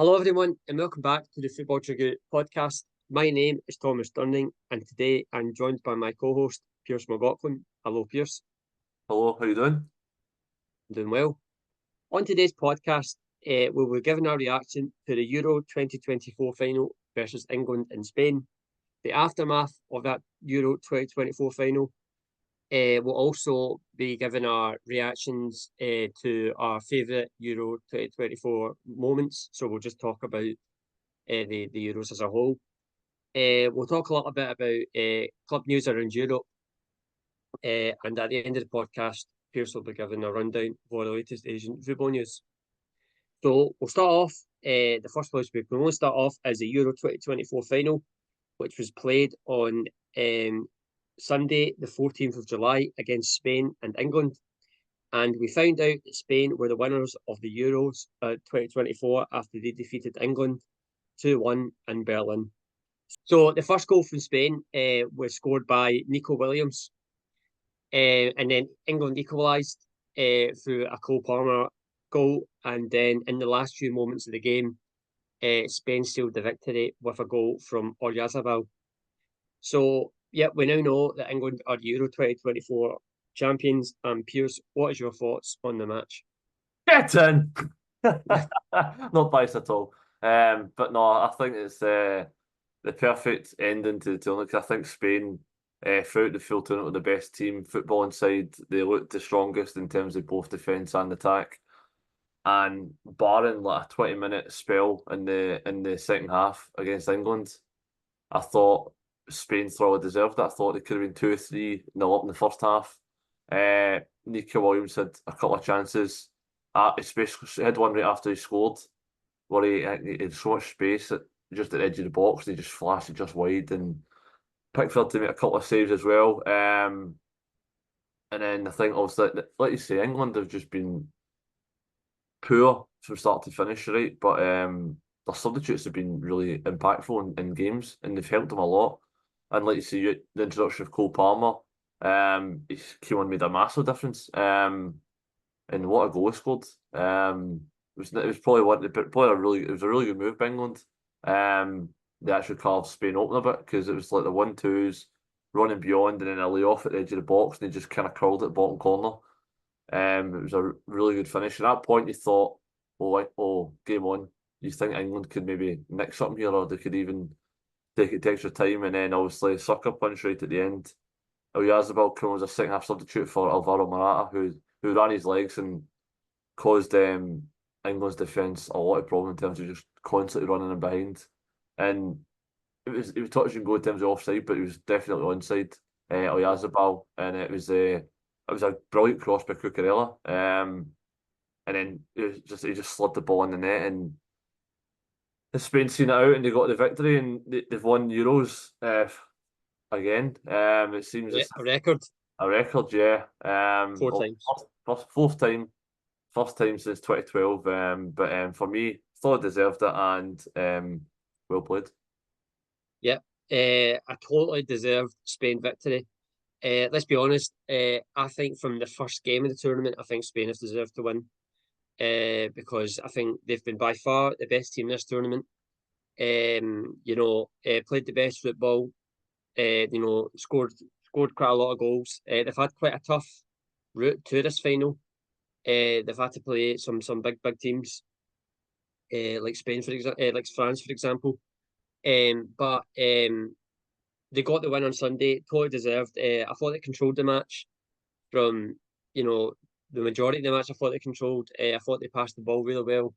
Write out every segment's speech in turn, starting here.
Hello, everyone, and welcome back to the Football Chuggu Podcast. My name is Thomas Durning, and today I'm joined by my co-host, Pearse McLaughlin. Hello, Pearse. Hello, how you doing? I'm doing well. On today's podcast, we'll be giving our reaction to the Euro 2024 final versus England and Spain. The aftermath of that Euro 2024 final. We'll also be giving our reactions to our favourite Euro 2024 moments. So we'll just talk about the Euros as a whole. We'll talk a little bit about club news around Europe. And at the end of the podcast, Pearse will be giving a rundown of all the latest Asian football news. So we'll start off, the first place we can only start off as the Euro 2024 final, which was played on Sunday, the 14th of July, against Spain and England. And we found out that Spain were the winners of the Euros 2024 after they defeated England 2-1 in Berlin. So the first goal from Spain was scored by Nico Williams. And then England equalised through a Cole Palmer goal. And then in the last few moments of the game, Spain sealed the victory with a goal from Oyarzabal. So, yeah, we now know that England are Euro 2024 champions. And Pearse, what is your thoughts on the match? Get in! Not biased at all. But no, I think it's the perfect ending to the tournament. I think Spain, throughout the full tournament, were the best team footballing side. They looked the strongest in terms of both defence and attack. And barring like a 20-minute spell in the second half against England, I thought Spain thoroughly deserved it. I thought they could have been 2-3-0 up in the first half. Nico Williams had a couple of chances. Especially he had one right after he scored, where he had so much space just at the edge of the box. He just flashed it just wide, and Pickford to make a couple of saves as well. And then I think also, like you say, England have just been poor from start to finish, right? But their substitutes have been really impactful in games, and they've helped them a lot. And like you say, the introduction of Cole Palmer, he came on, made a massive difference. And what a goal he scored. It was probably it was a really good move by England. They actually carved Spain open a bit, because it was like the 1-2s running beyond and then a layoff at the edge of the box, and they just kind of curled it at the bottom corner. It was a really good finish. At that point, you thought, oh, game on. You think England could maybe nick something here, or they could even take it to extra time, and then obviously sucker punch right at the end. Oyarzabal came as a second half substitute for Alvaro Morata, who ran his legs and caused England's defence a lot of problem in terms of just constantly running in behind. And it was touch and go in terms of offside, but it was definitely onside, Oyarzabal, and it was a brilliant cross by Cucurella. And then he just slid the ball in the net, and Spain seen it out and they got the victory, and they've won Euros again. It seems a record. A record, yeah. 4 times. Fourth time. First time since 2012. But for me, thought I deserved it, and well played. Yeah, a totally deserved Spain victory. Let's be honest, I think from the first game of the tournament, I think Spain has deserved to win. Because I think they've been by far the best team this tournament. Played the best football. Scored quite a lot of goals. They've had quite a tough route to this final. They've had to play some big teams, like Spain for example, like France for example. But they got the win on Sunday, totally deserved. I thought they controlled the match from the majority of the match. I thought they controlled. I thought they passed the ball really well.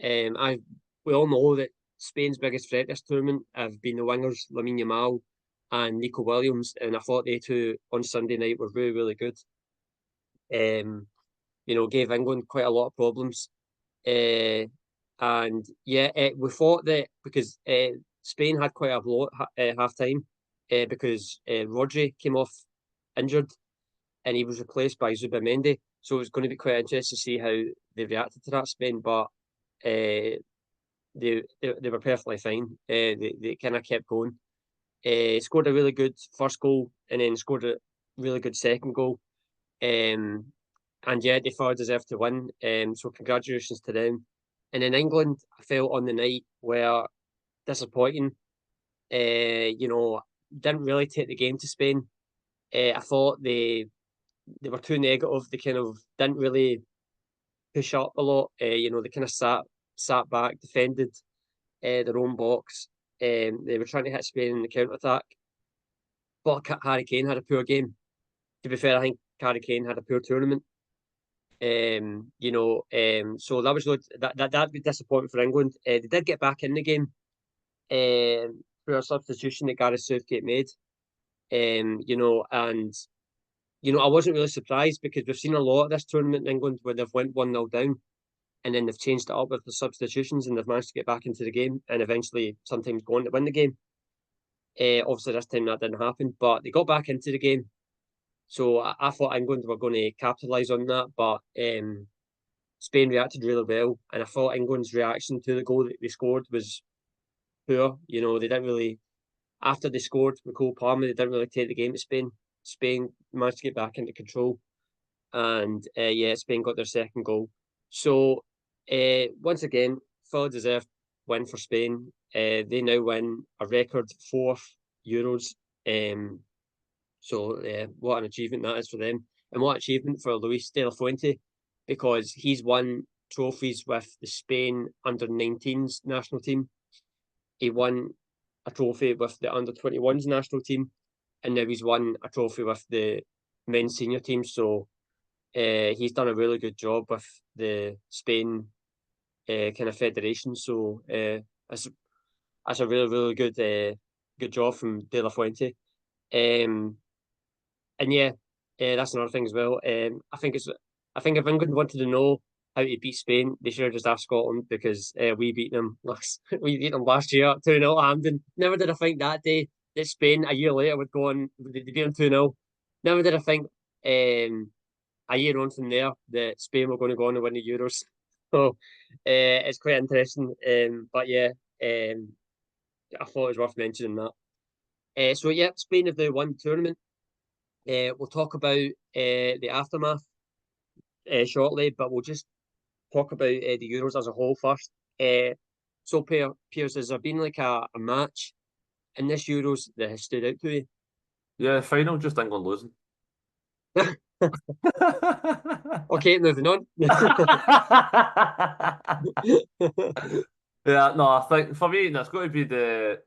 We all know that Spain's biggest threat this tournament have been the wingers Lamine Yamal and Nico Williams, and I thought they two on Sunday night were really, really good. Gave England quite a lot of problems. And yeah, we thought that because Spain had quite a blow at half time, because Rodri came off injured and he was replaced by Zubamendi. So it was going to be quite interesting to see how they reacted to that, Spain. But they were perfectly fine. They kind of kept going. Scored a really good first goal and then scored a really good second goal. And yeah, they far deserved to win. So congratulations to them. And in England, I felt on the night were disappointing. Didn't really take the game to Spain. I thought they were too negative. They kind of didn't really push up a lot. They kind of sat back, defended their own box. They were trying to hit Spain in the counter attack, but Harry Kane had a poor game. To be fair, I think Harry Kane had a poor tournament. So that was good. That'd be disappointing for England. They did get back in the game through a substitution that Gareth Southgate made. And I wasn't really surprised because we've seen a lot of this tournament in England where they've went 1-0 down and then they've changed it up with the substitutions and they've managed to get back into the game and eventually sometimes go on to win the game. Obviously, this time that didn't happen, but they got back into the game. So I thought England were going to capitalise on that, but Spain reacted really well, and I thought England's reaction to the goal that they scored was poor. They didn't really, after they scored with Cole Palmer, they didn't really take the game to Spain. Spain managed to get back into control, and Spain got their second goal. So once again, fully deserved win for Spain. They now win a record 4th Euros. So what an achievement that is for them, and what achievement for Luis de la Fuente, because he's won trophies with the Spain under-19s national team. He won a trophy with the under-21s national team, and now he's won a trophy with the men's senior team. So he's done a really good job with the Spain kind of federation. So that's a really, really good job from De La Fuente. That's another thing as well. I think if England wanted to know how to beat Spain, they should have just asked Scotland because we beat them last year 2-0 at Hampden. Never did I think that day that Spain a year later would go on. They beat them 2-0. Never did I think a year on from there that Spain were going to go on and win the Euros. So it's quite interesting. I thought it was worth mentioning that. Spain have now won the tournament. We'll talk about the aftermath shortly, but we'll just talk about the Euros as a whole first. So, Pearse, has there been like a match in this Euros that has stood out to you? Yeah, the final, just England losing. Okay, moving on. Yeah, no, I think for me that's got to be the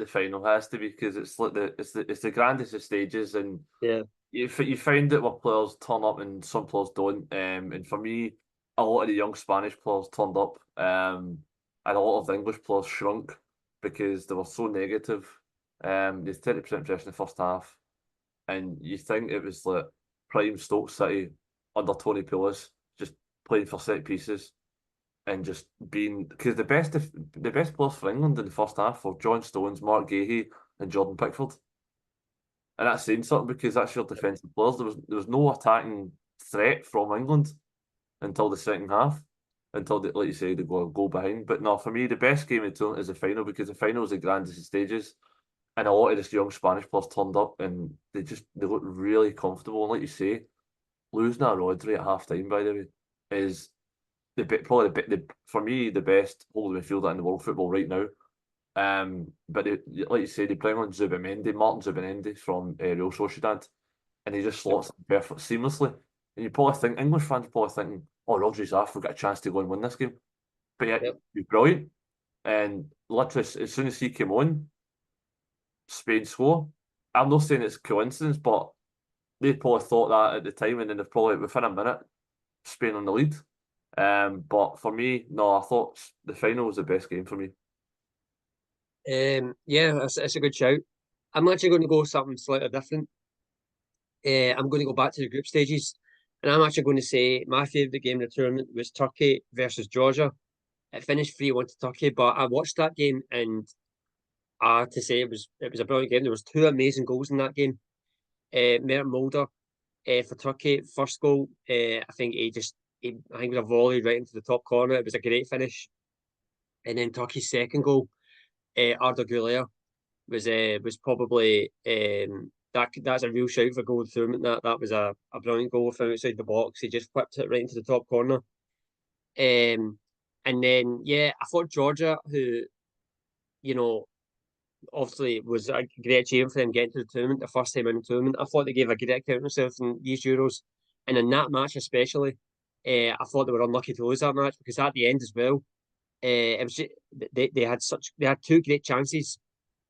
final. Has to be, because it's like it's the grandest of stages, and yeah, you find it where players turn up and some players don't. And for me, a lot of the young Spanish players turned up, and a lot of the English players shrunk because they were so negative. They had 30% possession in the first half, and you think it was like prime Stoke City under Tony Pulis, just playing for set pieces and just being, because the best players for England in the first half were John Stones, Mark Gahey, and Jordan Pickford, and that's saying something because that's your defensive players. There was no attacking threat from England until the second half, until they, like you say, they go behind. But no, for me, the best game of the tournament is the final, because the final is the grandest of stages. And a lot of this young Spanish players turned up and they look really comfortable. And like you say, losing a Rodri at half time, by the way, is for me the best holding midfielder in the world football right now. But like you say, they bring on Martin Zubimendi from Real Sociedad, and he just slots them perfect seamlessly. And you probably think English fans probably thinking, "Oh, Rodri's off, we've got a chance to go and win this game." But yeah, he's brilliant. And literally, as soon as he came on, Spain score. I'm not saying it's coincidence, but they probably thought that at the time, and then they've probably within a minute Spain on the lead. But for me, no, I thought the final was the best game for me. It's a good shout. I'm actually going to go something slightly different. I'm going to go back to the group stages, and I'm actually going to say my favourite game of the tournament was Turkey versus Georgia. It finished 3-1 to Turkey, but I watched that game, and to say it was a brilliant game. There was 2 amazing goals in that game. Mert Mulder for Turkey, first goal. I think I think it was a volley right into the top corner. It was a great finish. And then Turkey's second goal, Arda Güler, was probably that's a real shout for goal of the tournament. That was a brilliant goal from outside the box. He just whipped it right into the top corner. And then, yeah, I thought Georgia, who, obviously was a great achievement for them getting to the tournament, the first time in the tournament. I thought they gave a great account of themselves in these Euros. And in that match especially, I thought they were unlucky to lose that match because at the end as well, it was just, they had two great chances.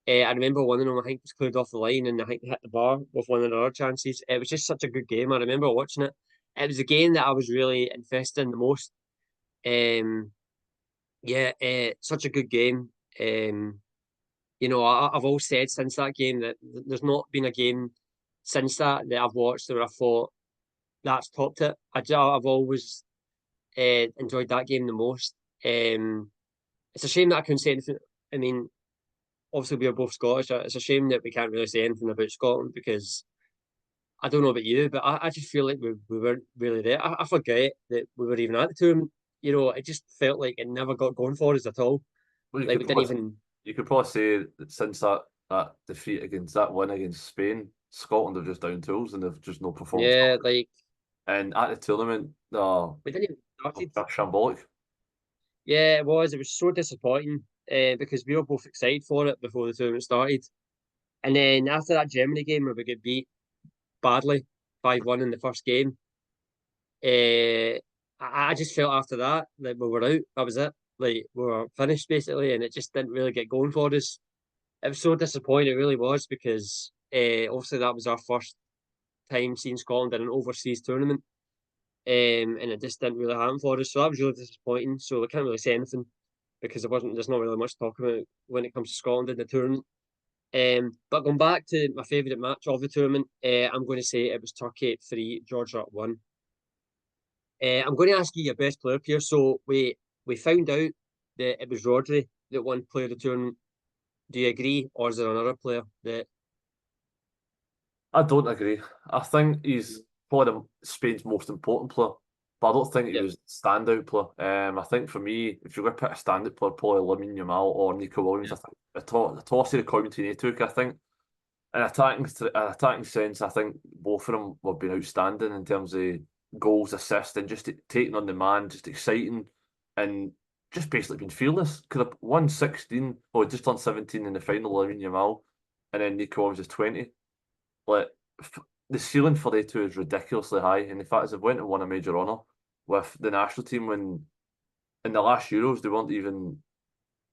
I remember one of them I think was cleared off the line and I think they hit the bar with one of their other chances. It was just such a good game. I remember watching it. It was a game that I was really invested in the most. Um, yeah, such a good game. I've always said since that game that there's not been a game since that I've watched where I thought that's topped it. I've always enjoyed that game the most. It's a shame that I couldn't say anything. I mean, obviously we are both Scottish. It's a shame that we can't really say anything about Scotland because I don't know about you, but I just feel like we weren't really there. I forget that we were even at the tournament. It just felt like it never got going for us at all. Well, Like we didn't even. you could probably say that since that defeat against that win against Spain, Scotland have just down tools and they've just no performance. Yeah, like And at the tournament, we didn't even started. they're shambolic. Yeah, it was. It was so disappointing because we were both excited for it before the tournament started. And then after that Germany game where we get beat badly, 5-1 in the first game, I just felt after that like we were out. That was it. Like we were finished basically, and it just didn't really get going for us. It was so disappointing. It really was because obviously that was our first time seeing Scotland in an overseas tournament, and it just didn't really happen for us. So that was really disappointing. So I can't really say anything because there's not really much to talk about when it comes to Scotland in the tournament. But going back to my favourite match of the tournament, I'm going to say it was Turkey 3, Georgia 1. I'm going to ask you your best player, Pearse. So we found out that it was Rodri that won player of the tournament. Do you agree, or is there another player that? I don't agree. I think he's probably Spain's most important player, but I don't think he Yeah, was standout player. I think for me, if you're going to pick a standout player, probably Lamine Yamal or Nico Williams. yeah, I think the toss of the coin between the two. I think an attacking sense, I think both of them have been outstanding in terms of goals, assists, and just taking on the man, just exciting and just basically been fearless. Could have won 16 or just on 17 in the final, Lamine Yamal, and then Nico Williams is 20. Like the ceiling for the two is ridiculously high, and the fact is they've went and won a major honour with the national team when in the last Euros they weren't even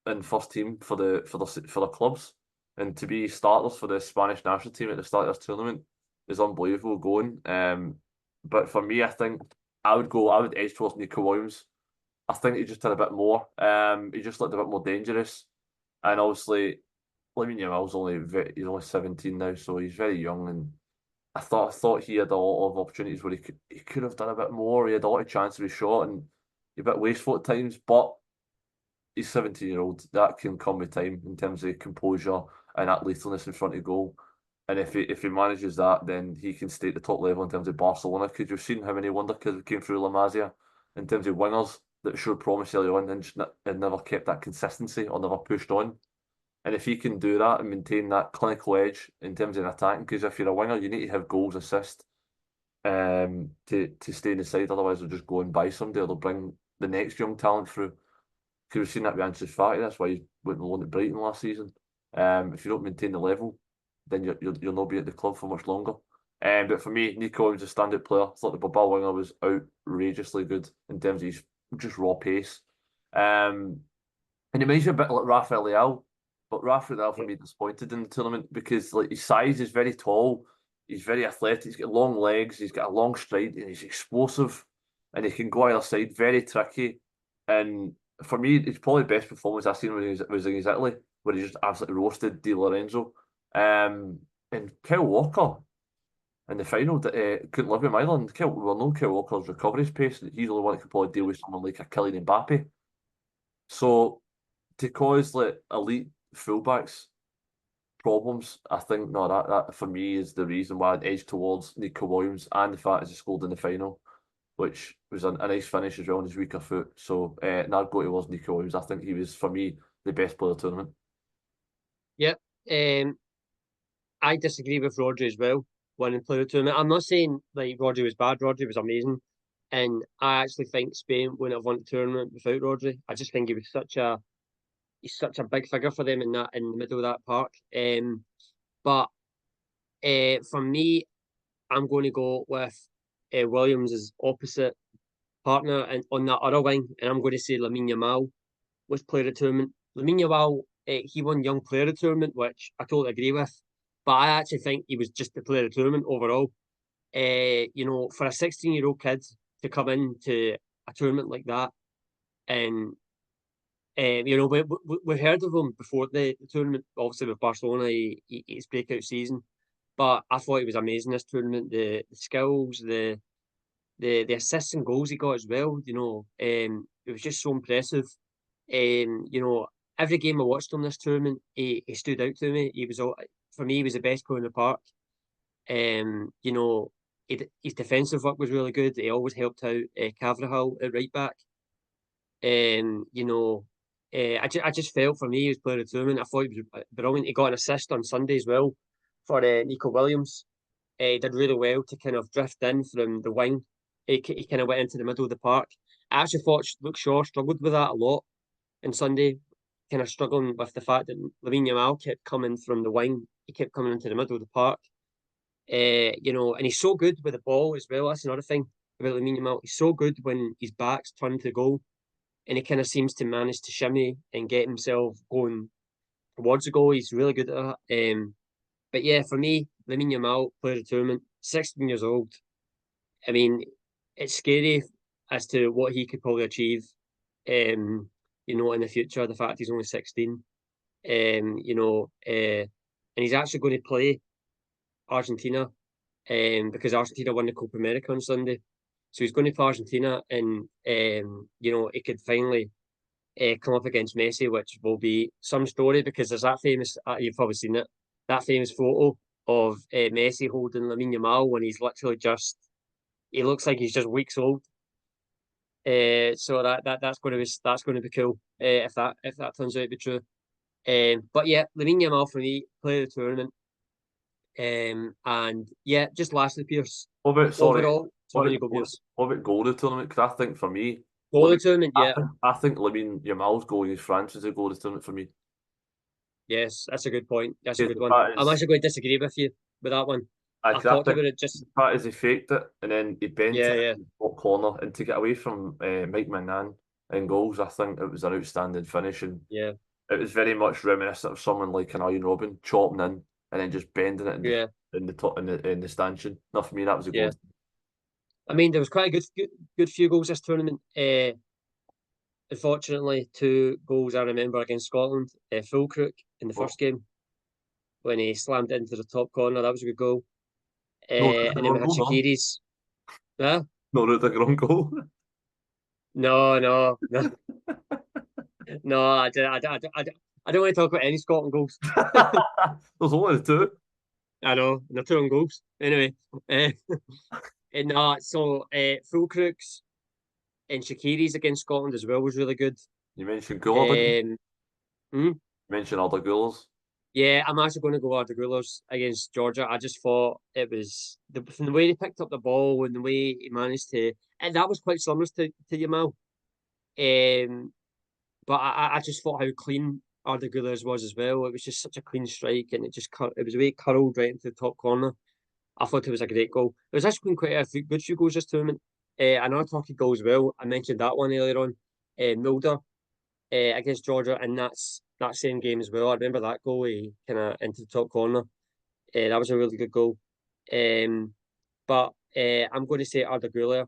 in first team for the clubs, and to be starters for the Spanish national team at the start of this tournament is unbelievable going. But for me, I think I would edge towards Nico Williams. I think he just did a bit more. He just looked a bit more dangerous, and obviously, Lamine Yamal's he's only 17 now, so he's very young, and I thought he had a lot of opportunities where he could have done a bit more. He had a lot of chances with shot and a bit wasteful at times, but he's 17-year-old. That can come with time in terms of composure and that lethalness in front of goal. And if he manages that, then he can stay at the top level in terms of Barcelona. Because you've seen how many wonder kids came through La Masia in terms of wingers that showed promise early on and never kept that consistency or never pushed on. And if he can do that and maintain that clinical edge in terms of attacking, because if you're a winger, you need to have goals, assist, to stay in the side. Otherwise, they'll just go and buy somebody, or they'll bring the next young talent through. Because we've seen that with Ansu Fati. That's why he went and loaned at Brighton last season. If you don't maintain the level, then you'll not be at the club for much longer. But for me, Nico was a standout player. I thought the Bilbao winger was outrageously good in terms of his just raw pace. And it makes you a bit like Rafael Leao, but Rafael for me disappointed in the tournament because like his size is very tall, he's very athletic, he's got long legs, he's got a long stride, and he's explosive, and he can go either side, very tricky. And for me, it's probably the best performance I've seen when was against Italy, where he just absolutely roasted Di Lorenzo. And Kyle Walker in the final couldn't live with him either. And we know Kyle Walker's recovery pace. He's the only one that could probably deal with someone like a Kylian Mbappe. So to cause like elite fullbacks problems, I think no, that for me is the reason why I'd edge towards Nico Williams and the fact that he scored in the final, which was a nice finish as well on his weaker foot. So now I'd go towards Nico Williams. I think he was for me the best player of the tournament. Yep. I disagree with Rodri as well. Winning player of the tournament. I'm not saying like Rodri was bad. Rodri was amazing. And I actually think Spain wouldn't have won the tournament without Rodri. I just think he's such a big figure for them in the middle of that park. But for me, I'm going to go with Williams' opposite partner and on that other wing, and I'm going to say Lamine Yamal was player of the tournament. Lamine Yamal, he won Young Player of the Tournament, which I totally agree with. But I actually think he was just the player of the tournament overall. For a 16-year-old kid to come into a tournament like that, and we heard of him before the tournament, obviously with Barcelona, his breakout season. But I thought he was amazing this tournament. The skills, the assists and goals he got as well. It was just so impressive. Every game I watched him this tournament, he stood out to me. For me, he was the best player in the park. His defensive work was really good. He always helped out Carvajal at right back. I just felt for me he was player of the tournament. I thought he was brilliant. He got an assist on Sunday as well for Nico Williams. He did really well to kind of drift in from the wing. He kind of went into the middle of the park. I actually thought Luke Shaw struggled with that a lot on Sunday, kind of struggling with the fact that Lamine Yamal kept coming from the wing. He kept coming into the middle of the park. And he's so good with the ball as well. That's another thing about Lamine Yamal. He's so good when his back's turned to goal, and he kind of seems to manage to shimmy and get himself going towards the goal. He's really good at that. But yeah, for me, Lamine Yamal, player of the tournament, 16 years old. I mean, it's scary as to what he could probably achieve, in the future. The fact he's only 16, and he's actually going to play Argentina, because Argentina won the Copa America on Sunday. So he's going to play Argentina, and he could finally come up against Messi, which will be some story because there's that famous. You've probably seen it. That famous photo of Messi holding Lamine Yamal when he's literally just. He looks like he's just weeks old. So that's going to be cool if that turns out to be true. But yeah, Lamine Yamal for me, player of the tournament. And yeah, just lastly, Pearse. Overall, so when you go, Pearse. What about goal of the tournament? Because I think for me, Goal of the tournament, yeah. I think Lamine Yamal's goal against France is a goal of the tournament for me. Yes, that's a good point. That's a good one. I'm actually going to disagree with you with that one. I thought about it just. The fact is he faked it and then he bent it in the top corner, and to get away from Mike Magnan in goals, I think it was an outstanding finish, and yeah, it was very much reminiscent of someone like an Iron Robin chopping in and then just bending it in the stanchion. Not for me, that was a goal. I mean, there was quite a good few goals this tournament. Unfortunately, 2 goals I remember against Scotland. Fulcrook in the first game when he slammed it into the top corner. That was a good goal. And then we had Shaqiri's. Huh? No, the wrong goal. No. No, I don't want to talk about any Scotland goals. There's only 2. I know, they're 2 on goals. Anyway, Fulcrook's and Shaqiri's against Scotland as well was really good. You mentioned goal. You mentioned other goals. Yeah, I'm actually going to go Arda Güler's against Georgia. I just thought it was from the way he picked up the ball and the way he managed to, and that was quite similar to Yamal. But I just thought how clean Arda Güler's was as well. It was just such a clean strike, and it was the way it curled right into the top corner. I thought it was a great goal. It was actually been quite a good few goals this tournament. Another Turkey goal as well. I mentioned that one earlier on. Mulder against Georgia, and that's that same game as well. I remember that goal, he kind of into the top corner. That was a really good goal. But I'm going to say Arda Güler.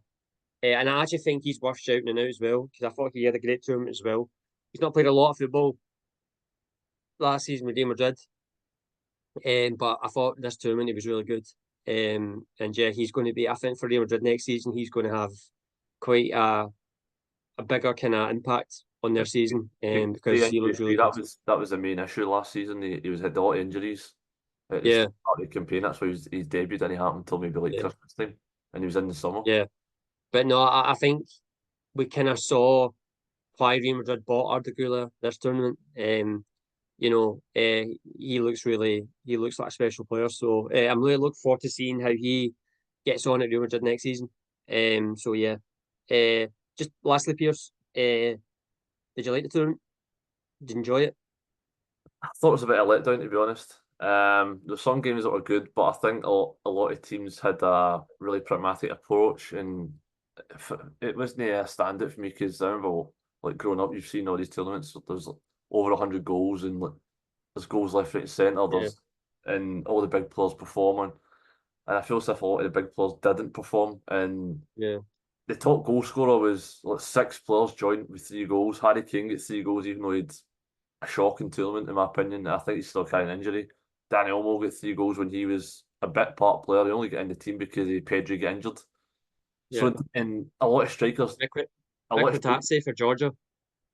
And I actually think he's worth shouting out as well, because I thought he had a great tournament as well. He's not played a lot of football last season with Real Madrid. But I thought this tournament he was really good. And yeah, he's going to be, I think for Real Madrid next season, he's going to have quite a bigger kind of impact on their season, because he looks really good. That was the main issue last season. He had a lot of injuries at the start of the campaign. That's why his debut didn't happen until maybe Christmas time, and he was in the summer. Yeah, but no, I think we kind of saw why Real Madrid bought Arda Güler this tournament. He looks like a special player. So I'm really looking forward to seeing how he gets on at Real Madrid next season. So yeah, Just lastly, Pearse, did you like the tournament? Did you enjoy it? I thought it was a bit of a letdown, to be honest. There's some games that were good, but I think a lot of teams had a really pragmatic approach, and it wasn't a standout for me because I remember, like growing up, you've seen all these tournaments. There's like, over 100 goals, and like there's goals left, right, and centre. Yeah, And all the big players performing, and I feel as if a lot of the big players didn't perform. And yeah, the top goal scorer was like 6 players joined with 3 goals. Harry Kane got 3 goals, even though he'd a shocking tournament, in my opinion. I think he's still carrying an injury. Danny Olmo got 3 goals when he was a bit part player. He only got in the team because Pedri got injured. yeah. So, and a lot of strikers, a lot of strikers, Mick for Georgia,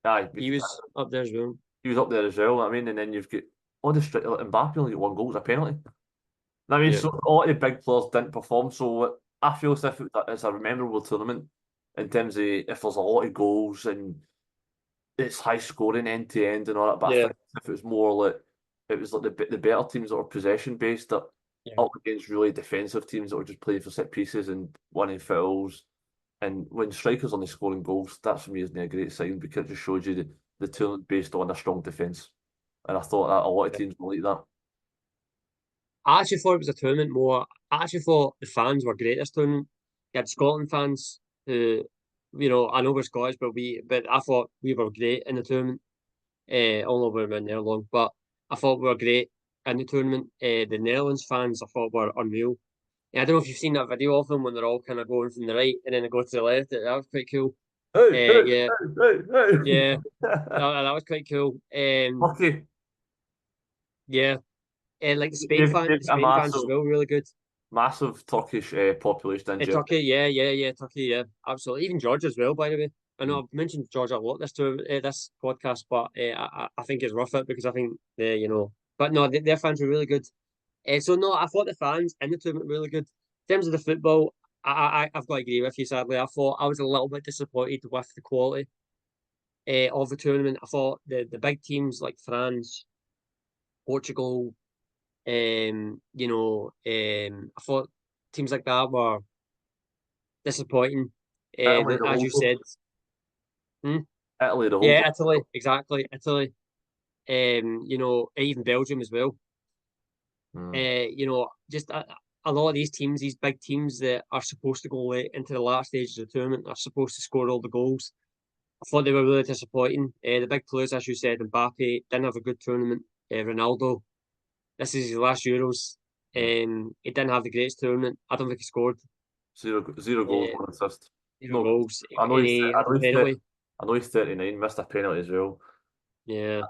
aye, he was up there as well. he was up there as well. I mean, and then you've got all the strikers. Like Mbappe only got 1 goal, it's a penalty. I mean, Yeah, so a lot of the big players didn't perform. So I feel as if it's a memorable tournament in terms of if there's a lot of goals and it's high scoring end to end and all that. But I yeah, think if it was more like it was like the better teams that were possession based that yeah. up against really defensive teams that were just playing for set pieces and winning fouls. And when strikers only scoring goals, that for me isn't a great sign because it just shows you the tournament based on a strong defence. And I thought that a lot of teams will like that. I actually thought it was a tournament more. I actually thought the fans were great this tournament. You had Scotland fans who, I know we're Scottish, but I thought we were great in the tournament. Although we were in there long, but I thought we were great in the tournament. The Netherlands fans I thought were unreal. I don't know if you've seen that video of them when they're all kind of going from the right and then they go to the left. That was quite cool. Hey, hey, Yeah, hey, hey, yeah, hey. that was quite cool. Hockey, Yeah, and like you've the got a Spain fans as well, really good. massive Turkish population in Germany. Turkey, yeah, Turkey, yeah, absolutely. Even Georgia as well, by the way. I know I've mentioned Georgia a lot this podcast, but I think it's worth it because I think but no, their fans were really good. So no, I thought the fans in the tournament were really good. In terms of the football, I've got to agree with you. Sadly, I thought I was a little bit disappointed with the quality of the tournament. I thought the big teams like France, Portugal, I thought teams like that were disappointing. Italy, the As whole you said, hmm? Italy, the whole Yeah, Italy, exactly, Itoly. Even Belgium as well. mm. Just a lot of these teams, these big teams that are supposed to go late into the last stages of the tournament, are supposed to score all the goals. I thought they were really disappointing. The big players, as you said, Mbappe didn't have a good tournament. Ronaldo, this is his last Euros. He didn't have the greatest tournament. I don't think he scored Zero goals, uh, 1 assist. zero No, goals. And he had a penalty. I know he's 39, missed a penalty as well. Yeah,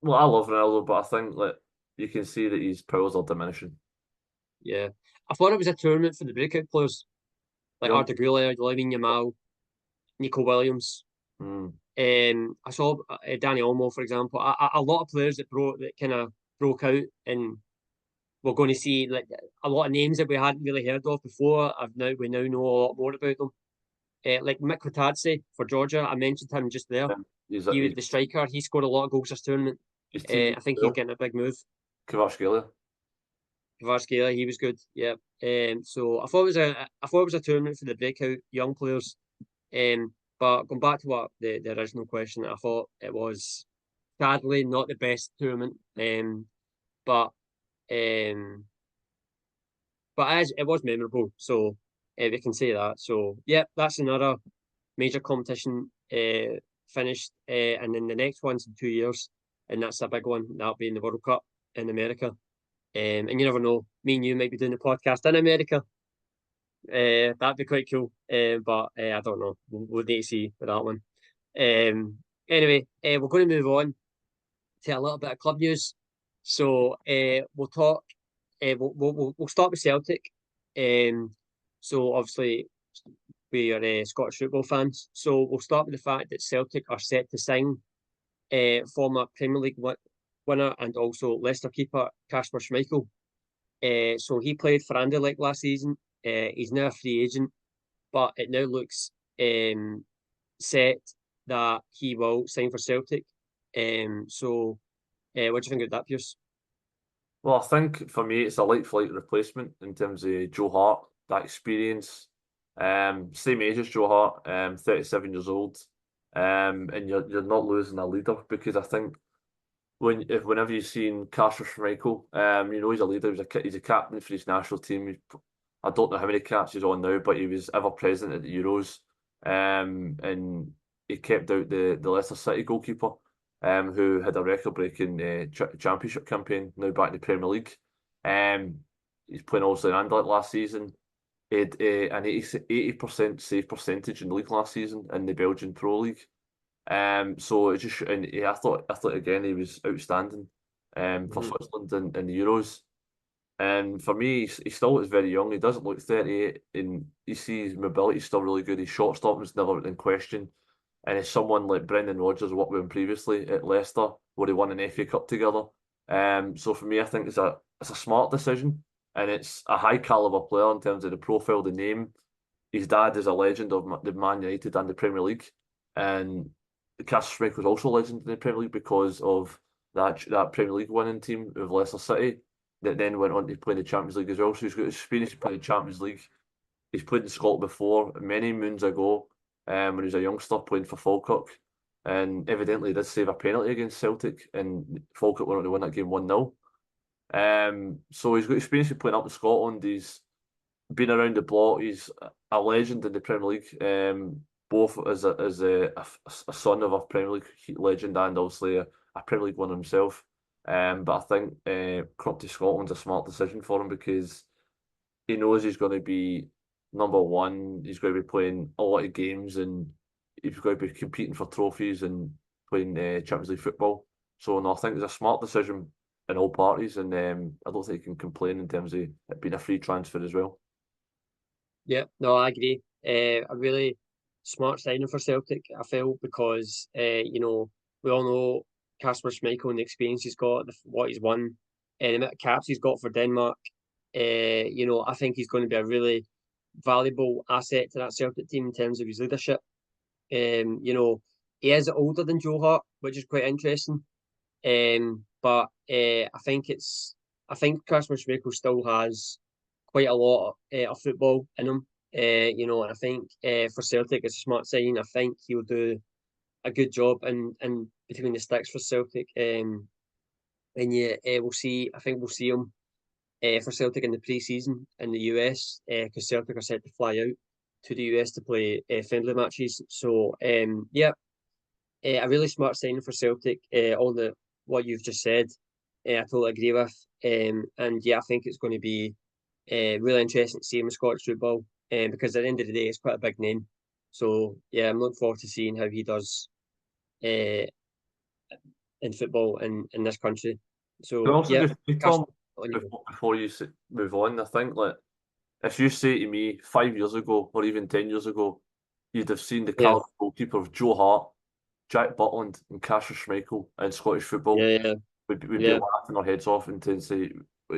Well, I love Ronaldo, but I think like you can see that his powers are diminishing. yeah. I thought it was a tournament for the breakout players like Young, Arda Güler, Lamine Yamal, Nico Williams. mm. I saw Danny Olmo, for example. A lot of players that kind of broke out, and we're going to see like a lot of names that we hadn't really heard of before. We now know a lot more about them. Like Mick for Georgia, I mentioned him just there. He's He was the striker. He scored a lot of goals this tournament. his team I think he's well. getting a big move. Kvaratskhelia. Kvaratskhelia, he was good. Yeah. So I thought it was a tournament for the breakout young players. But going back to what the original question, I thought it was sadly not the best tournament. But um, but as it was memorable, so we can say that. So yeah, that's another major competition finished, and then the next one's in 2 years, and that's a big one. That'll be in the World Cup in America. And you never know, me and you might be doing the podcast in America. That'd be quite cool. But I don't know. We'll need to see with that one. Anyway, we're going to move on to a little bit of club news. So we'll talk. We'll start with Celtic. So obviously we are Scottish football fans. So we'll start with the fact that Celtic are set to sign former Premier League winner and also Leicester keeper Kasper Schmeichel. So he played for Anderlecht last season. He's now a free agent, but it now looks set that he will sign for Celtic. What do you think of that, Pearse? Well, I think for me it's a light flight replacement in terms of Joe Hart, that experience. Same age as Joe Hart, 37 years old. And you're not losing a leader, because I think whenever you've seen Kasper Schmeichel, he's a leader. He's a captain for his national team. I don't know how many caps he's on now, but he was ever present at the Euros. And he kept out the Leicester City goalkeeper, who had a record-breaking championship campaign, now back in the Premier League. He's playing also in Anderlecht last season. He had an 80% save percentage in the league last season in the Belgian Pro League. So it just, and I thought again he was outstanding for Switzerland in the Euros. And for me, he still is very young. He doesn't look 38, and you see his mobility is still really good. His shot stopping is never in question. And as someone like Brendan Rodgers worked with him previously at Leicester, where they won an FA Cup together. So for me, I think it's a smart decision, and it's a high caliber player in terms of the profile, the name. His dad is a legend of the Man United and the Premier League, and Kasper Schmeichel was also a legend in the Premier League because of that Premier League winning team of Leicester City that then went on to play in the Champions League as well. So he's got experience playing the Champions League. He's played in Scotland before, many moons ago, when he was a youngster playing for Falkirk. And evidently he did save a penalty against Celtic, and Falkirk went on to win that game 1-0. So he's got experience of playing up in Scotland. He's been around the block. He's a legend in the Premier League, both as a son of a Premier League legend and obviously a Premier League winner himself. But I think coming to Scotland's a smart decision for him, because he knows he's going to be number one. He's going to be playing a lot of games, and he's going to be competing for trophies and playing Champions League football. So no, I think it's a smart decision in all parties, and I don't think he can complain in terms of it being a free transfer as well. Yeah, no, I agree. A really smart signing for Celtic, I feel, because we all know Kasper Schmeichel and the experience he's got, what he's won, and the amount of caps he's got for Denmark. I think he's going to be a really valuable asset to that Celtic team in terms of his leadership. He is older than Joe Hart, which is quite interesting. But I think Kasper Schmeichel still has quite a lot of football in him. And I think for Celtic it's a smart sign. I think he'll do a good job in between the sticks for Celtic. And yeah, we'll see. I think we'll see him for Celtic in the pre-season in the US, because Celtic are set to fly out to the US to play friendly matches. So yeah, a really smart signing for Celtic. All what you've just said, I totally agree with. And yeah, I think it's going to be really interesting to see him in Scottish football, because at the end of the day, it's quite a big name. So yeah, I'm looking forward to seeing how he does in football in this country. Can I So also yeah, just say, Tom, before you move on, I think like if you say to me 5 years ago or even 10 years ago, you'd have seen the caliber goalkeeper of Joe Hart, Jack Butland, and Kasper Schmeichel in Scottish football. yeah, We'd be laughing our heads off and to say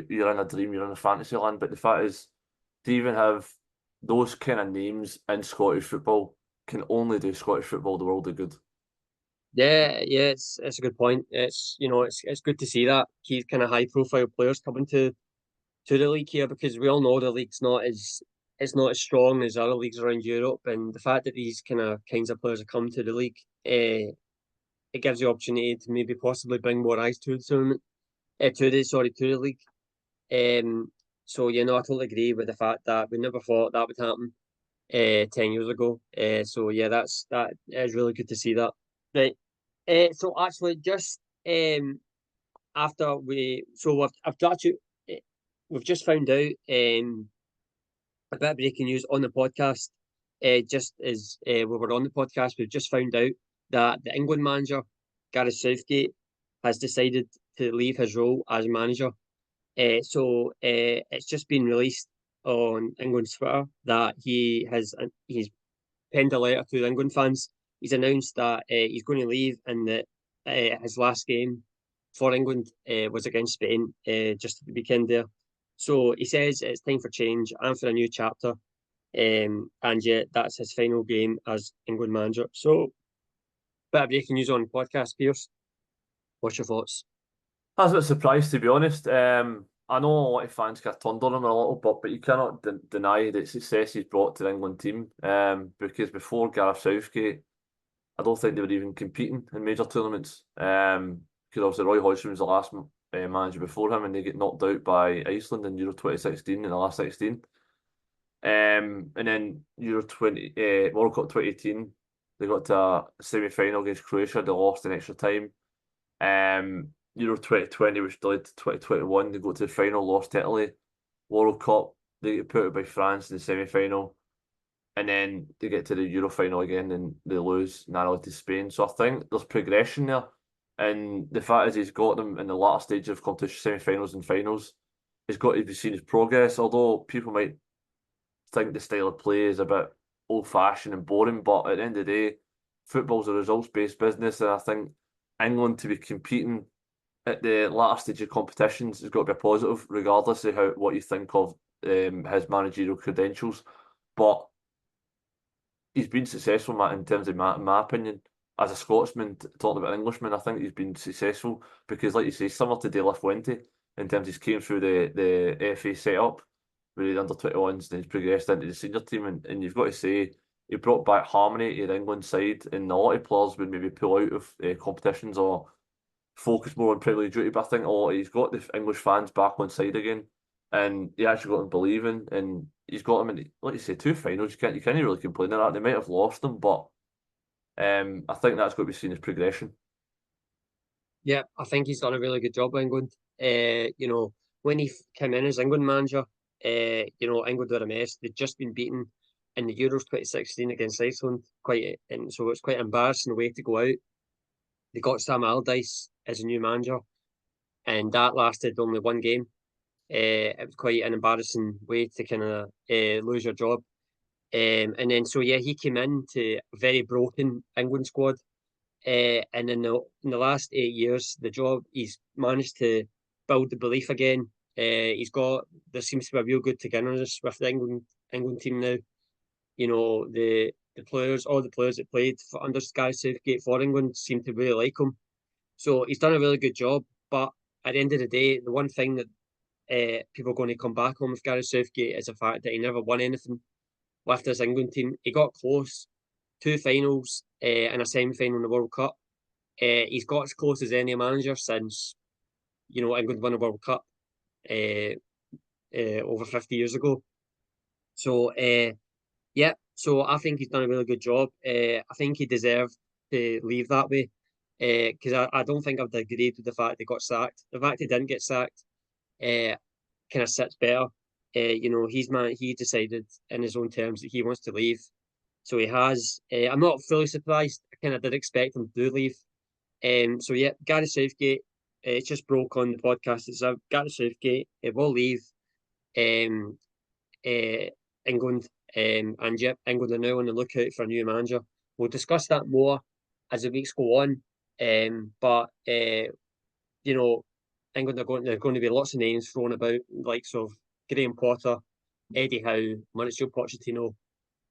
you're in a dream, you're in a fantasy land. But the fact is, to even have those kind of names in Scottish football can only do Scottish football the world of good. Yeah, it's a good point. It's it's good to see that these kind of high profile players coming to the league here, because we all know the league's not as it's not as strong as other leagues around Europe, and the fact that these kinds of players are coming to the league, it gives the opportunity to maybe possibly bring more eyes to the tournament, to the league. So I totally agree with the fact that we never thought that would happen 10 years ago. So yeah, that is really good to see that. Right. So actually, just after we've just found out a bit of breaking news on the podcast. Just as we were on the podcast, we've just found out that the England manager, Gareth Southgate, has decided to leave his role as manager. So it's just been released on England's Twitter that he's penned a letter to the England fans. He's announced that he's going to leave, and that his last game for England was against Spain just at the weekend there. So he says it's time for change and for a new chapter. And yeah, that's his final game as England manager. So, bit of breaking news on the podcast, Pearse. What's your thoughts? I was a bit surprised, to be honest. I know a lot of fans kind of turned on him a little bit, but you cannot deny the success he's brought to the England team. Because before Gareth Southgate, I don't think they were even competing in major tournaments. Because obviously Roy Hodgson was the last manager before him, and they get knocked out by Iceland in Euro 2016 in the last 16. And then World Cup 2018, they got to a semi-final against Croatia. They lost in extra time. Euro 2020, which delayed to 2021, they go to the final, lost to Italy. World Cup, they get put out by France in the semi-final. And then they get to the Euro final again and they lose narrowly to Spain. So I think there's progression there. And the fact is he's got them in the latter stage of competition, semi-finals and finals. He's got to be seen as progress, although people might think the style of play is a bit old-fashioned and boring, but at the end of the day, football's a results-based business, and I think England to be competing at the latter stage of competitions has got to be a positive, regardless of what you think of his managerial credentials. But he's been successful, Matt, in terms of my opinion. As a Scotsman, talking about an Englishman, I think he's been successful because, like you say, similar to De La Fuente, in terms he's came through the FA setup with the under-21s, then he's progressed into the senior team, and you've got to say he brought back harmony to the England side, and a lot of players would maybe pull out of competitions or focus more on Premier League duty, but I think he's got the English fans back on side again, and he actually got them believing, and he's got them in, like you say, two finals. You can't really complain of that. They might have lost them, but I think that's got to be seen as progression. Yeah, I think he's done a really good job with England. When he came in as England manager, England were a mess. They'd just been beaten in the Euros 2016 against Iceland, and so it's quite embarrassing the way to go out. They got Sam Allardyce as a new manager, and that lasted only one game. It was quite an embarrassing way to kind of lose your job. And then he came in to a very broken England squad. And in the last 8 years, he's managed to build the belief again. There seems to be a real good togetherness with the England team now. All the players that played under Gareth Southgate for England seem to really like him. So he's done a really good job. But at the end of the day, the one thing that people are going to come back on with Gareth Southgate is the fact that he never won anything with his England team. He got close, two finals and a semi-final in the World Cup. He's got as close as any manager since England won a World Cup over 50 years ago. So so I think he's done a really good job. I think he deserved to leave that way because I don't think I've agreed with the fact he got sacked. The fact he didn't get sacked kind of sits better. He decided in his own terms that he wants to leave. So he has. I'm not fully surprised. I kind of did expect him to leave. Gareth Southgate. It just broke on the podcast. It's Gareth Southgate. It will leave England. England are now on the lookout for a new manager. We'll discuss that more as the weeks go on. England there's going to be lots of names thrown about, likes of Graham Potter, Eddie Howe, Mauricio Pochettino,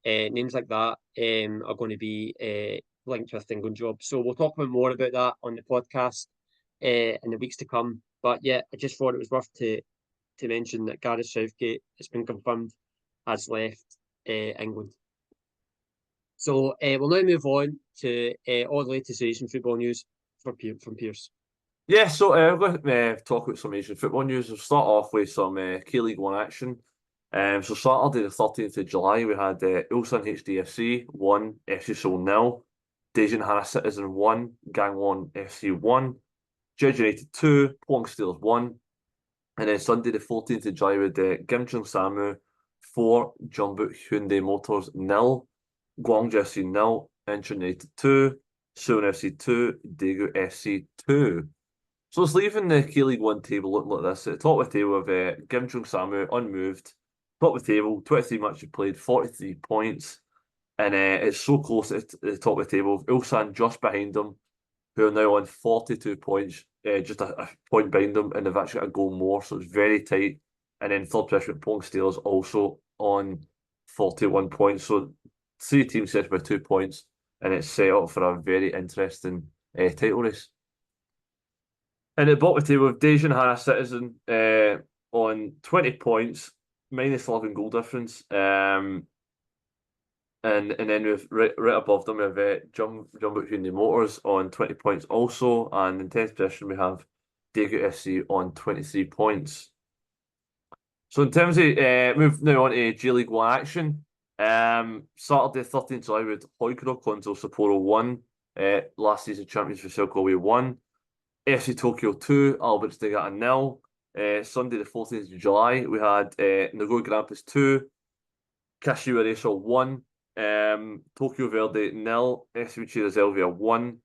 names like that are going to be linked with the England job. So we'll talk about more about that on the podcast in the weeks to come. But yeah, I just thought it was worth to mention that Gareth Southgate has been confirmed has left England. So we'll now move on to all the latest Asian football news from Pearse. Yeah, so we're going to talk about some Asian football news. We'll start off with some K-League 1 action. So Saturday the 13th of July, we had Ulsan HDFC 1, FC Seoul 0, Daejeon Hana Citizen 1, Gangwon FC 1, Jeju United 2, Pohang Steelers 1. And then Sunday the 14th of July, we had Gimcheon Samu 4, Jeonbuk Hyundai Motors 0, Gwangju FC 0, Incheon United 2, Suwon FC 2, Daegu FC 2. So it's leaving the K-League 1 table looking like this. At the top of the table of Gimcheon Samu, unmoved. Top of the table, 23 matches played, 43 points. And it's so close at the top of the table. Ulsan just behind them, who are now on 42 points, just a point behind them, and they've actually got a goal more, so it's very tight. And then third position, Pohang Steelers also on 41 points. So three teams set by 2 points, and it's set up for a very interesting title race. And at the bottom of the table, Daejeon Hana Citizen on 20 points, minus 11 goal difference. And then we've right above them, we have Jumbo Hyundai Motors on 20 points also. And in 10th position, we have Daegu FC on 23 points. So in terms of, move now on to J-League 1 action. Saturday, 13th July, with Hoikuro Konzo Sapporo 1. Last season champions for Kobe 1. FC Tokyo 2, Albert Stegata 0. Sunday, the 14th of July, we had Nagoya Grampus 2, Kashiwa Reysol 1, Tokyo Verde 0, FC Uchida Zelvia 1,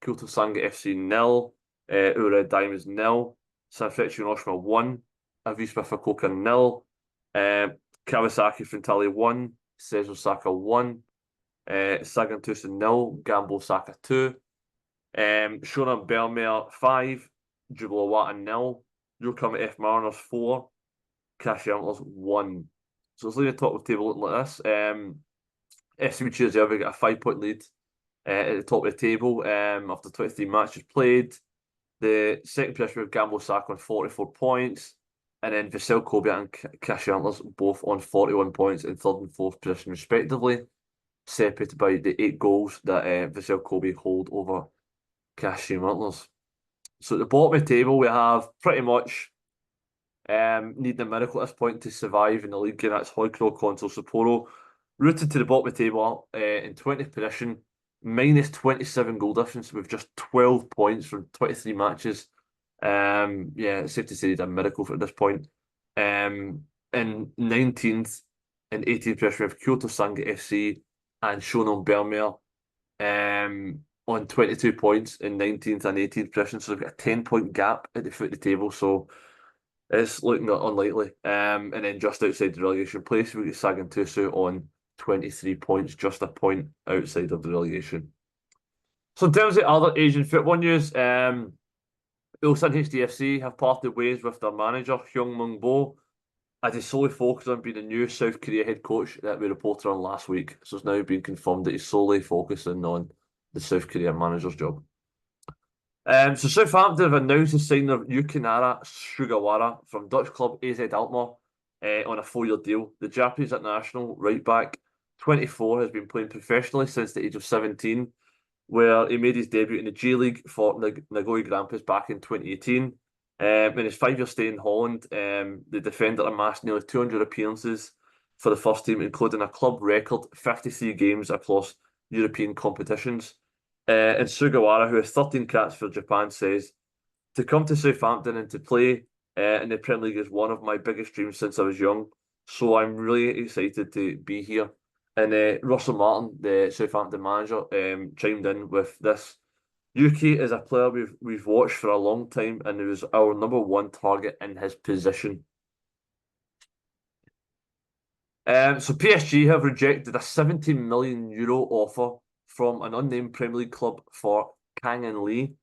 Kyoto Sanga FC 0, Ura Diamonds 0, Sanfrecce Hiroshima 1, Avispa Fukuoka 0, Kawasaki Frontale 1, Seizo Osaka 1, Sagan Tucson 0, Gambo Osaka 2, Shonan Bellmare 5, Jubilo Wata 0, Yokohama F Mariners 4, Kashi Antlers 1. So let's leave the top of the table looking like this. FC Uchida Zelvia got a 5-point lead at the top of the table after 23 matches played. The second position with Gambo Osaka on 44 points. And then Vissel Kobe and Kashi Antlers both on 41 points in third and fourth position respectively, separated by the 8 goals that Vissel Kobe hold over Kashi Antlers. So at the bottom of the table, we have pretty much needing a miracle at this point to survive in the league, and that's Hoikuro Konzo Sapporo, rooted to the bottom of the table in 20th position, minus 27 goal difference with just 12 points from 23 matches. It's safe to say he's a miracle at this point. In 19th and 18th position, we have Kyoto Sanga FC and Shonan Bellmare on 22 points in 19th and 18th position. So they've got a 10-point gap at the foot of the table. So it's looking unlikely. And then just outside the relegation place, we get Sagan Tusu on 23 points, just a point outside of the relegation. So in terms of other Asian football news, Ulsan HDFC have parted ways with their manager, Myung-Bo, as he solely focused on being the new South Korea head coach that we reported on last week. So it's now been confirmed that he's solely focusing on the South Korean manager's job. So Southampton have announced the signing of Yukinara Sugawara from Dutch club AZ Alkmaar on a 4-year deal. The Japanese international right back, 24, has been playing professionally since the age of 17, where he made his debut in the J-League for Nagoya Grampus back in 2018. In his 5-year stay in Holland, the defender amassed nearly 200 appearances for the first team, including a club record 53 games across European competitions. And Sugawara, who has 13 caps for Japan, says, "To come to Southampton and to play in the Premier League is one of my biggest dreams since I was young. So I'm really excited to be here." And Russell Martin, the Southampton manager, chimed in with this. "Yuki is a player we've watched for a long time, and he was our number 1 target in his position." So PSG have rejected a €70 million offer from an unnamed Premier League club for Kang In Lee.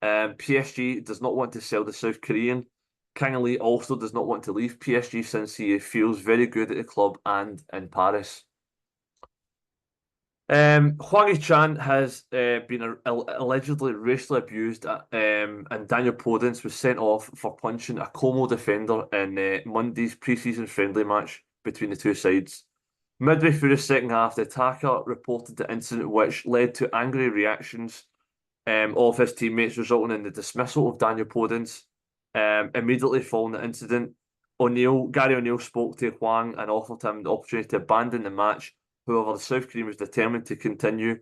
PSG does not want to sell the South Korean. Kang In Lee also does not want to leave PSG since he feels very good at the club and in Paris. Hwang Hee-Chan has been allegedly racially abused, and Daniel Podence was sent off for punching a Como defender in Monday's pre-season friendly match between the two sides. Midway through the second half, the attacker reported the incident, which led to angry reactions of his teammates, resulting in the dismissal of Daniel Podence. Immediately following the incident, Gary O'Neill spoke to Hwang and offered him the opportunity to abandon the match. However, the South Korean was determined to continue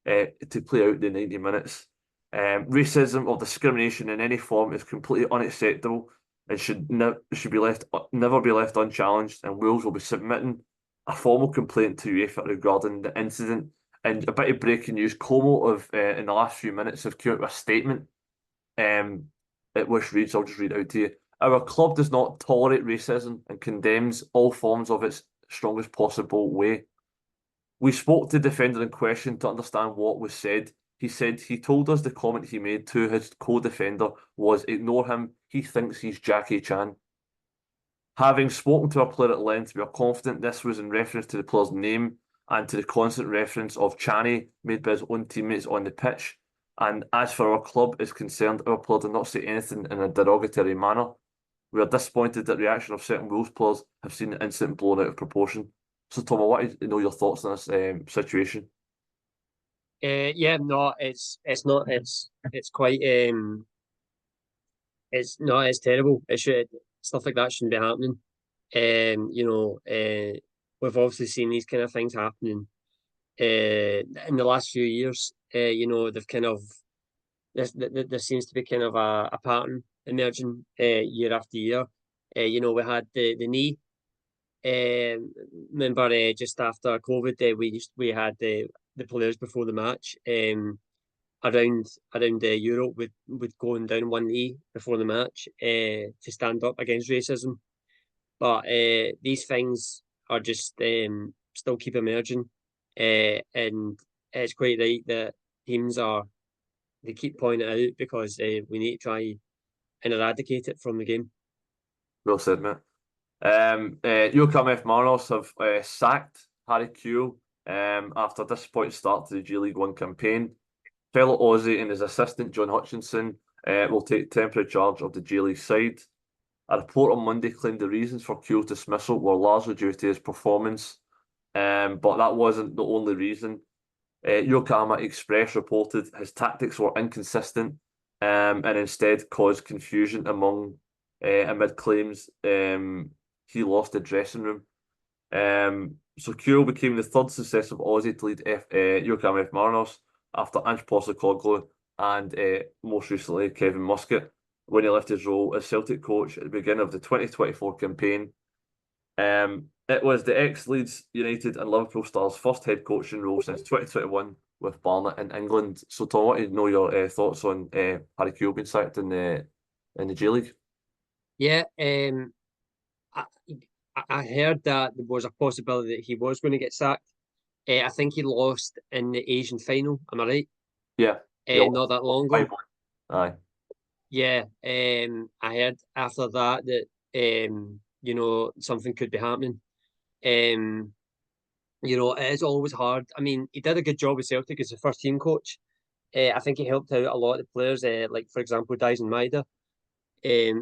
to play out the 90 minutes. Racism or discrimination in any form is completely unacceptable and should never be left unchallenged, and Wales will be submitting a formal complaint to UEFA regarding the incident. And a bit of breaking news, Como in the last few minutes have come out with a statement which reads, I'll just read it out to you. "Our club does not tolerate racism and condemns all forms of its strongest possible way. We spoke to the defender in question to understand what was said. He said he told us the comment he made to his co-defender was, 'Ignore him, he thinks he's Jackie Chan.' Having spoken to our player at length, we are confident this was in reference to the player's name and to the constant reference of Channy made by his own teammates on the pitch. And as for our club is concerned, our player did not say anything in a derogatory manner. we are disappointed that the reaction of certain Wolves players have seen the incident blown out of proportion. So, Tom, I want to know your thoughts on this situation. Yeah, no, it's not. It's quite. It's terrible. It should Stuff like that shouldn't be happening. We've obviously seen these kind of things happening in the last few years. They've kind of there seems to be kind of a pattern emerging year after year. We had the knee. Remember, just after COVID, we had the players before the match. Around Europe with going down one knee before the match to stand up against racism. But these things are just still keep emerging, and it's quite right that teams they keep pointing it out because we need to try and eradicate it from the game. Well said, mate. Yokohama F. Marinos have sacked Harry Kewell after a disappointing start to the G League One campaign. Fellow Aussie and his assistant John Hutchinson will take temporary charge of the J League side. A report on Monday claimed the reasons for Kewell's dismissal were largely due to his performance, but that wasn't the only reason. Yokohama Express reported his tactics were inconsistent and instead caused confusion amid claims he lost the dressing room. So Kewell became the third successive Aussie to lead Yokohama F. Marinos after Ange Postecoglou and most recently Kevin Muscat when he left his role as Celtic coach at the beginning of the 2024 campaign. It was the ex-Leeds United and Liverpool Stars' first head coaching role since 2021 with Barnet in England. So Tom, I want to know your thoughts on Harry Kewell being sacked in the J League. Yeah, I heard that there was a possibility that he was going to get sacked. I think he lost in the Asian final. Am I right? Yeah. Not that long ago. Aye. Yeah. I heard after that something could be happening. It is always hard. I mean, he did a good job with Celtic as a first team coach. I think he helped out a lot of the players, like for example, Dyson Maeda.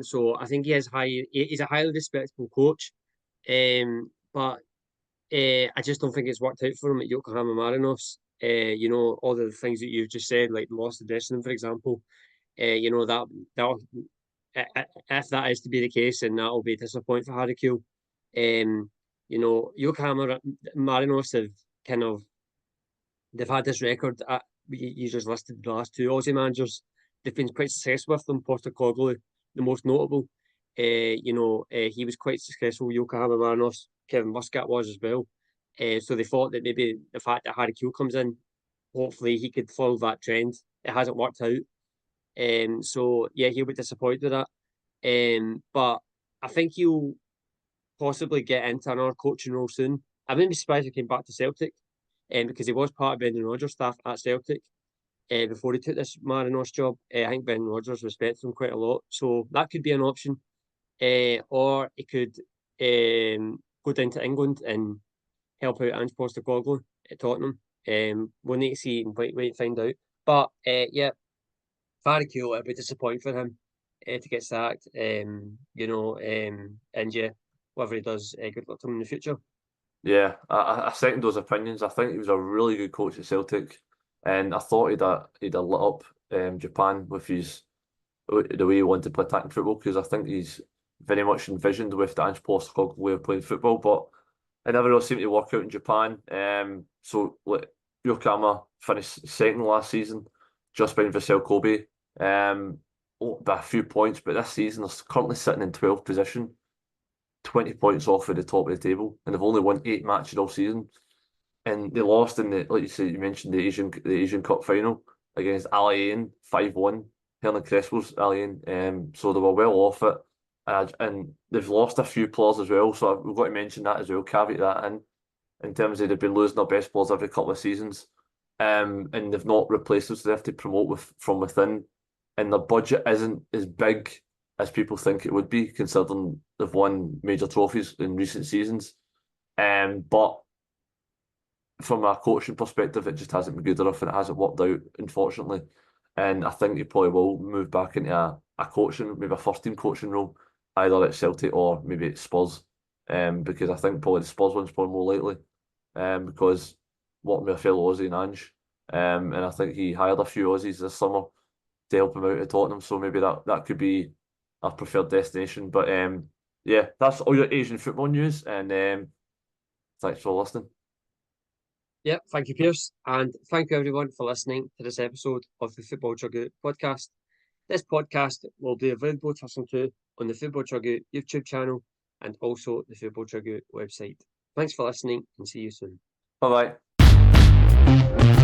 So I think he's a highly respectable coach. But I just don't think it's worked out for him at Yokohama Marinos. All the things that you've just said, like lost the dressing room, for example. That if that is to be the case, then that'll be disappointing for Harry Kewell. Yokohama Marinos have they've had this record. You just listed the last two Aussie managers. They've been quite successful with them. Postecoglou, the most notable. He was quite successful with Yokohama Marinos. Kevin Muscat was as well. So they thought that maybe the fact that Harry Kewell comes in, hopefully he could follow that trend. It hasn't worked out. So yeah, he'll be disappointed with that. But I think he'll possibly get into another coaching role soon. I wouldn't be surprised if he came back to Celtic, because he was part of Brendan Rodgers' staff at Celtic before he took this Marinos job. I think Brendan Rodgers respects him quite a lot, so that could be an option. Or he could go down to England and help out Ange Postecoglou at Tottenham. We'll need to see and wait to find out. But yeah, very cool. It'd be disappointing for him to get sacked. And yeah, whatever he does, good luck to him in the future. Yeah, I second those opinions. I think he was a really good coach at Celtic, and I thought he'd lit up Japan with the way he wanted to play attacking football, because I think he's very much envisioned with the Ange Postecoglou way of playing football, but it never really seemed to work out in Japan. So Yokohama finished second last season, just behind Vissel Kobe, by a few points, but this season they're currently sitting in 12th position, 20 points off at the top of the table, and they've only won 8 matches all season. And they lost in like you mentioned, the Asian Cup final against Al Ain 5-1, Hernan Crespo's Al Ain. So they were well off it. And they've lost a few players as well, so we've got to mention that as well, caveat that in terms of they've been losing their best players every couple of seasons. And they've not replaced them, so they have to promote from within. And their budget isn't as big as people think it would be, considering they've won major trophies in recent seasons. But from a coaching perspective, it just hasn't been good enough and it hasn't worked out, unfortunately. And I think he probably will move back into a coaching, maybe a first team coaching role either at Celtic or maybe at Spurs. Because I think probably the Spurs one's probably more likely. Because working with a fellow Aussie in Ange. And I think he hired a few Aussies this summer to help him out at Tottenham. So maybe that could be a preferred destination. But yeah, that's all your Asian football news. And thanks for listening. Yeah, thank you, Pearse. And thank you, everyone, for listening to this episode of the Football Chuggu Podcast. This podcast will be available to listen to on the Football Chuggu YouTube channel and also the Football Chuggu website. Thanks for listening and see you soon. Bye-bye.